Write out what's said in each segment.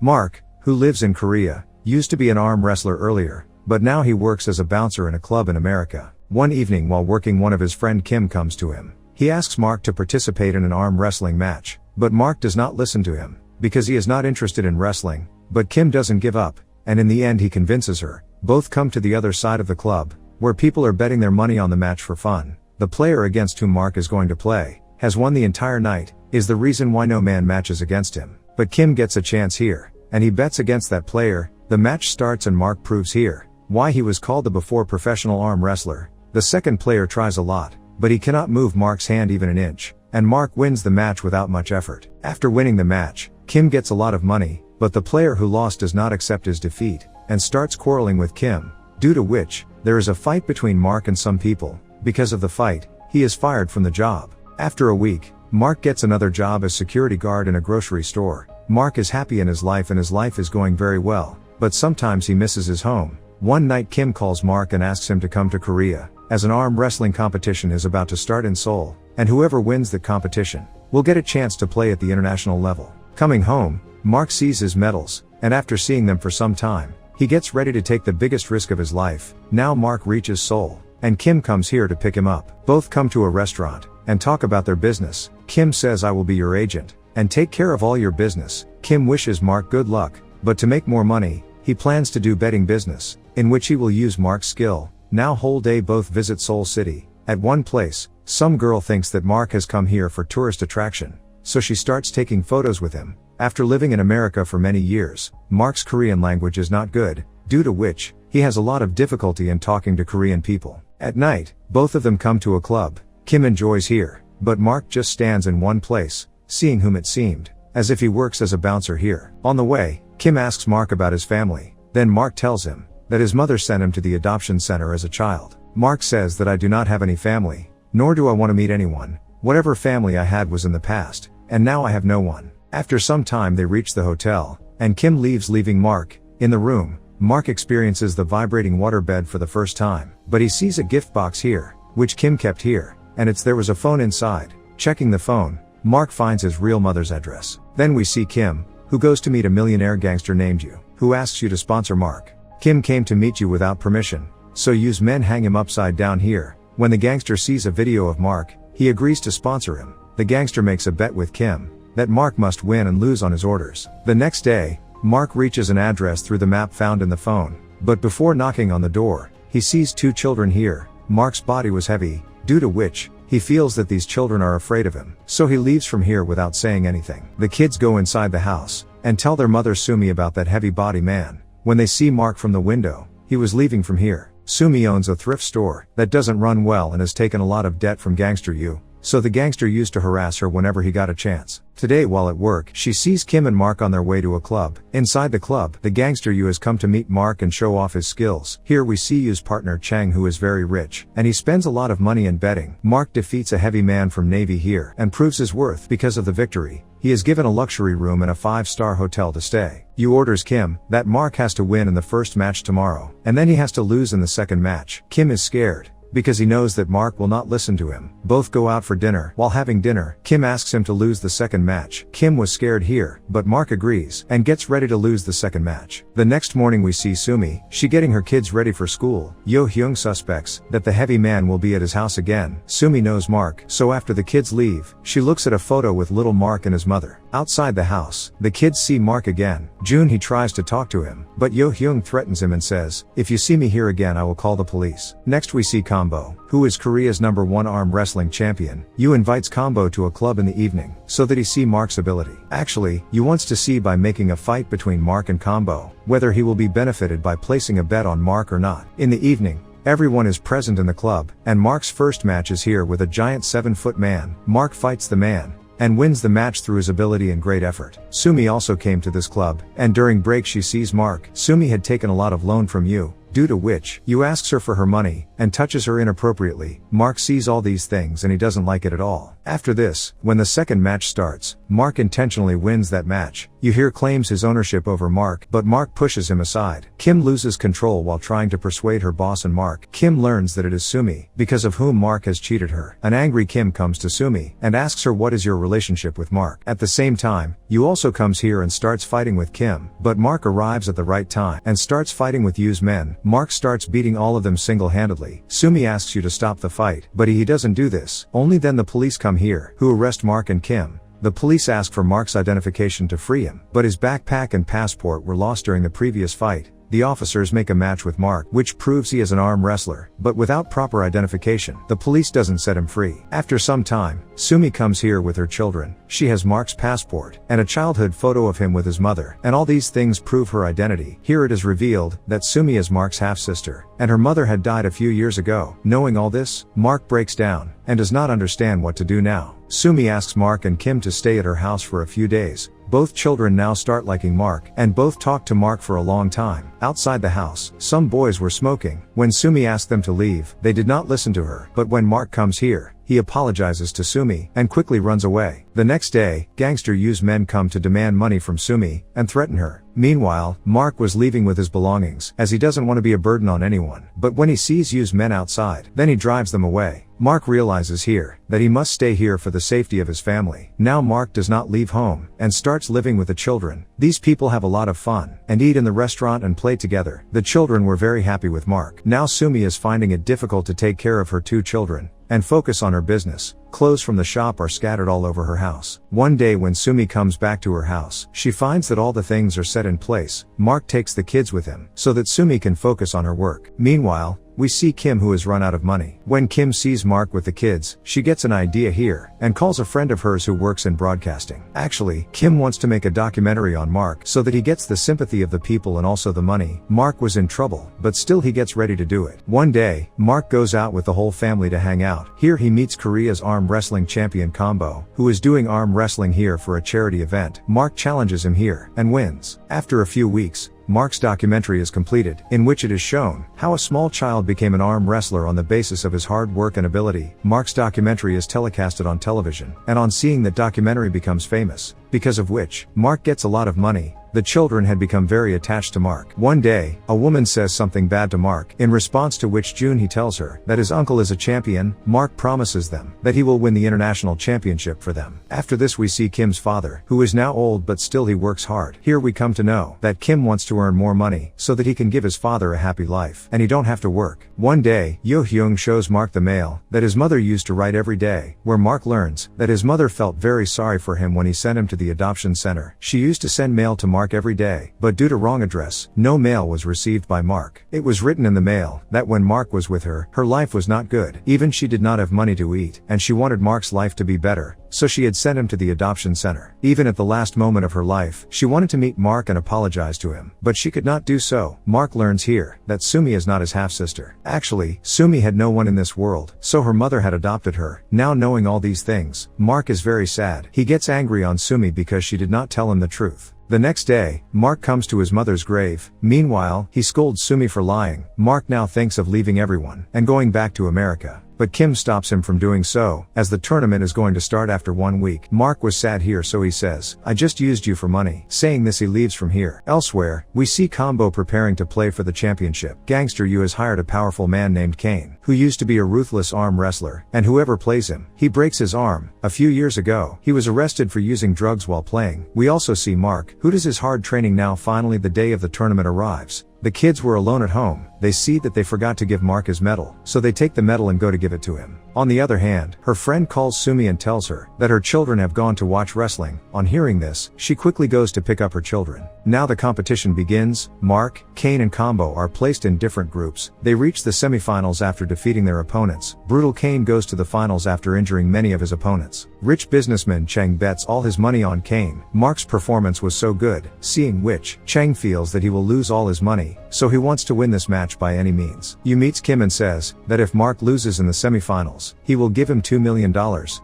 Mark, who lives in Korea, used to be an arm wrestler earlier, but now he works as a bouncer in a club in America. One evening while working, one of his friend Kim comes to him. He asks Mark to participate in an arm wrestling match, but Mark does not listen to him, because he is not interested in wrestling, but Kim doesn't give up, and in the end he convinces her. Both come to the other side of the club, where people are betting their money on the match for fun. The player against whom Mark is going to play, has won the entire night, is the reason why no man matches against him. But Kim gets a chance here, and he bets against that player. The match starts and Mark proves here why he was called the before professional arm wrestler. The second player tries a lot, but he cannot move Mark's hand even an inch, and Mark wins the match without much effort. After winning the match, Kim gets a lot of money, but the player who lost does not accept his defeat, and starts quarreling with Kim, due to which, there is a fight between Mark and some people. Because of the fight, he is fired from the job. After a week, Mark gets another job as security guard in a grocery store. Mark is happy in his life and his life is going very well, but sometimes he misses his home. One night Kim calls Mark and asks him to come to Korea, as an arm wrestling competition is about to start in Seoul, and whoever wins the competition will get a chance to play at the international level. Coming home, Mark sees his medals, and after seeing them for some time, he gets ready to take the biggest risk of his life. Now Mark reaches Seoul, and Kim comes here to pick him up. Both come to a restaurant, and talk about their business. Kim says, "I will be your agent, and take care of all your business." Kim wishes Mark good luck, but to make more money, he plans to do betting business, in which he will use Mark's skill. Now whole day both visit Seoul City. At one place, some girl thinks that Mark has come here for tourist attraction, so she starts taking photos with him. After living in America for many years, Mark's Korean language is not good, due to which, he has a lot of difficulty in talking to Korean people. At night, both of them come to a club. Kim enjoys here, but Mark just stands in one place, seeing whom it seemed, as if he works as a bouncer here. On the way, Kim asks Mark about his family. Then Mark tells him that his mother sent him to the adoption center as a child. Mark says that, "I do not have any family, nor do I want to meet anyone. Whatever family I had was in the past, and now I have no one." After some time they reach the hotel, and Kim leaves, leaving Mark in the room. Mark experiences the vibrating waterbed for the first time, but he sees a gift box here, which Kim kept here, and there was a phone inside. Checking the phone, Mark finds his real mother's address. Then we see Kim, who goes to meet a millionaire gangster named Yu, who asks you to sponsor Mark. Kim came to meet you without permission, so Yu's men hang him upside down here. When the gangster sees a video of Mark, he agrees to sponsor him. The gangster makes a bet with Kim that Mark must win and lose on his orders. The next day, Mark reaches an address through the map found in the phone, but before knocking on the door, he sees two children here. Mark's body was heavy, due to which, he feels that these children are afraid of him, so he leaves from here without saying anything. The kids go inside the house, and tell their mother Sumi about that heavy body man. When they see Mark from the window, he was leaving from here. Sumi owns a thrift store that doesn't run well and has taken a lot of debt from gangster Yu, so the gangster used to harass her whenever he got a chance. Today while at work, she sees Kim and Mark on their way to a club. Inside the club, the gangster Yu has come to meet Mark and show off his skills. Here we see Yu's partner Chang, who is very rich, and he spends a lot of money in betting. Mark defeats a heavy man from Navy here, and proves his worth. Because of the victory, he is given a luxury room in a 5-star hotel to stay. Yu orders Kim that Mark has to win in the first match tomorrow, and then he has to lose in the second match. Kim is scared, because he knows that Mark will not listen to him. Both go out for dinner. While having dinner, Kim asks him to lose the second match. Kim was scared here, but Mark agrees, and gets ready to lose the second match. The next morning we see Sumi, she getting her kids ready for school. Yo Hyung suspects that the heavy man will be at his house again. Sumi knows Mark, so after the kids leave, she looks at a photo with little Mark and his mother. Outside the house, the kids see Mark again. June, he tries to talk to him, but Yo Hyung threatens him and says, "If you see me here again I will call the police." Next we see Combo, who is Korea's #1 arm wrestling champion. Yu invites Combo to a club in the evening, so that he see Mark's ability. Actually, Yu wants to see by making a fight between Mark and Combo, whether he will be benefited by placing a bet on Mark or not. In the evening, everyone is present in the club, and Mark's first match is here with a giant 7-foot man. Mark fights the man, and wins the match through his ability and great effort. Sumi also came to this club, and during break she sees Mark. Sumi had taken a lot of loan from Yu, due to which Yu asks her for her money and touches her inappropriately. Mark sees all these things and he doesn't like it at all. After this, when the second match starts, Mark intentionally wins that match. Yu here claims his ownership over Mark, but Mark pushes him aside. Kim loses control while trying to persuade her boss and Mark. Kim learns that it is Sumi, because of whom Mark has cheated her. An angry Kim comes to Sumi and asks her what is your relationship with Mark. At the same time, Yu also comes here and starts fighting with Kim, but Mark arrives at the right time and starts fighting with Yu's men. Mark starts beating all of them single-handedly. Sumi asks Yu to stop the fight, but he doesn't do this. Only then the police come here, who arrest Mark and Kim. The police ask for Mark's identification to free him, but his backpack and passport were lost during the previous fight. The officers make a match with Mark, which proves he is an arm wrestler, but without proper identification. The police doesn't set him free. After some time, Sumi comes here with her children. She has Mark's passport, and a childhood photo of him with his mother, and all these things prove her identity. Here it is revealed that Sumi is Mark's half-sister, and her mother had died a few years ago. Knowing all this, Mark breaks down, and does not understand what to do now. Sumi asks Mark and Kim to stay at her house for a few days. Both children now start liking Mark, and both talk to Mark for a long time. Outside the house, some boys were smoking. When Sumi asked them to leave, they did not listen to her. But when Mark comes here, he apologizes to Sumi, and quickly runs away. The next day, gangster Yu's men come to demand money from Sumi, and threaten her. Meanwhile, Mark was leaving with his belongings, as he doesn't want to be a burden on anyone. But when he sees Yu's men outside, then he drives them away. Mark realizes here, that he must stay here for the safety of his family. Now Mark does not leave home, and starts living with the children. These people have a lot of fun, and eat in the restaurant and play together. The children were very happy with Mark. Now Sumi is finding it difficult to take care of her two children, and focus on her business. Clothes from the shop are scattered all over her house. One day when Sumi comes back to her house, she finds that all the things are set in place. Mark takes the kids with him, so that Sumi can focus on her work. Meanwhile, we see Kim, who has run out of money. When Kim sees Mark with the kids, she gets an idea here, and calls a friend of hers who works in broadcasting. Actually, Kim wants to make a documentary on Mark, so that he gets the sympathy of the people and also the money. Mark was in trouble, but still he gets ready to do it. One day, Mark goes out with the whole family to hang out. Here he meets Korea's arm wrestling champion Combo, who is doing arm wrestling here for a charity event. Mark challenges him here, and wins. After a few weeks, Mark's documentary is completed, in which it is shown how a small child became an arm wrestler on the basis of his hard work and ability. Mark's documentary is telecasted on television, and on seeing that documentary becomes famous, because of which, Mark gets a lot of money. The children had become very attached to Mark. One day, a woman says something bad to Mark, in response to which he tells her that his uncle is a champion. Mark promises them that he will win the international championship for them. After this we see Kim's father, who is now old but still he works hard. Here we come to know that Kim wants to earn more money, so that he can give his father a happy life, and he don't have to work. One day, Yo Hyung shows Mark the mail that his mother used to write every day, where Mark learns that his mother felt very sorry for him when he sent him to the adoption center. She used to send mail to Mark every day, but due to wrong address, no mail was received by Mark. It was written in the mail that when Mark was with her, her life was not good. Even she did not have money to eat, and she wanted Mark's life to be better, so she had sent him to the adoption center. Even at the last moment of her life, she wanted to meet Mark and apologize to him, but she could not do so. Mark learns here that Sumi is not his half-sister. Actually, Sumi had no one in this world, so her mother had adopted her. Now knowing all these things, Mark is very sad. He gets angry on Sumi because she did not tell him the truth. The next day, Mark comes to his mother's grave. Meanwhile, he scolds Sumi for lying. Mark now thinks of leaving everyone and going back to America. But Kim stops him from doing so, as the tournament is going to start after 1 week. Mark was sad here, so he says, "I just used you for money." Saying this, he leaves from here. Elsewhere, we see Combo preparing to play for the championship. Gangster Yu has hired a powerful man named Kane, who used to be a ruthless arm wrestler, and whoever plays him, he breaks his arm. A few years ago, he was arrested for using drugs while playing. We also see Mark, who does his hard training now. Finally, the day of the tournament arrives. The kids were alone at home. They see that they forgot to give Mark his medal, so they take the medal and go to give it to him. On the other hand, her friend calls Sumi and tells her that her children have gone to watch wrestling. On hearing this, she quickly goes to pick up her children. Now the competition begins. Mark, Kane and Combo are placed in different groups. They reach the semifinals after defeating their opponents. Brutal Kane goes to the finals after injuring many of his opponents. Rich businessman Cheng bets all his money on Kane. Mark's performance was so good, seeing which, Cheng feels that he will lose all his money money, so he wants to win this match by any means. Yu meets Kim and says that if Mark loses in the semifinals, he will give him $2 million.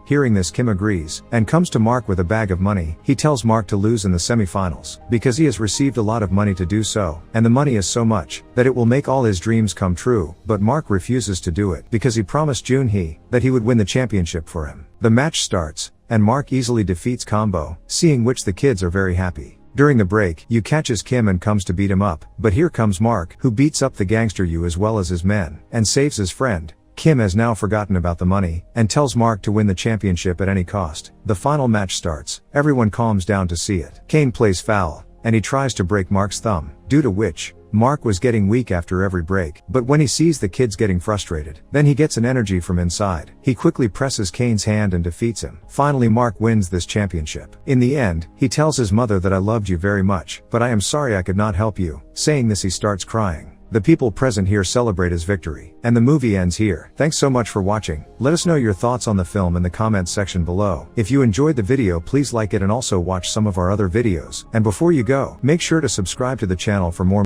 Hearing this, Kim agrees, and comes to Mark with a bag of money. He tells Mark to lose in the semifinals, because he has received a lot of money to do so, and the money is so much, that it will make all his dreams come true, but Mark refuses to do it, because he promised Junhee that he would win the championship for him. The match starts, and Mark easily defeats Combo, seeing which the kids are very happy. During the break, Yu catches Kim and comes to beat him up, but here comes Mark, who beats up the gangster Yu as well as his men, and saves his friend. Kim has now forgotten about the money, and tells Mark to win the championship at any cost. The final match starts, everyone calms down to see it. Kane plays foul, and he tries to break Mark's thumb, due to which, Mark was getting weak after every break, but when he sees the kids getting frustrated, then he gets an energy from inside. He quickly presses Kane's hand and defeats him. Finally, Mark wins this championship. In the end, he tells his mother that I loved you very much, but I am sorry I could not help you. Saying this, he starts crying. The people present here celebrate his victory, and the movie ends here. Thanks so much for watching. Let us know your thoughts on the film in the comments section below. If you enjoyed the video, please like it and also watch some of our other videos. And before you go, make sure to subscribe to the channel for more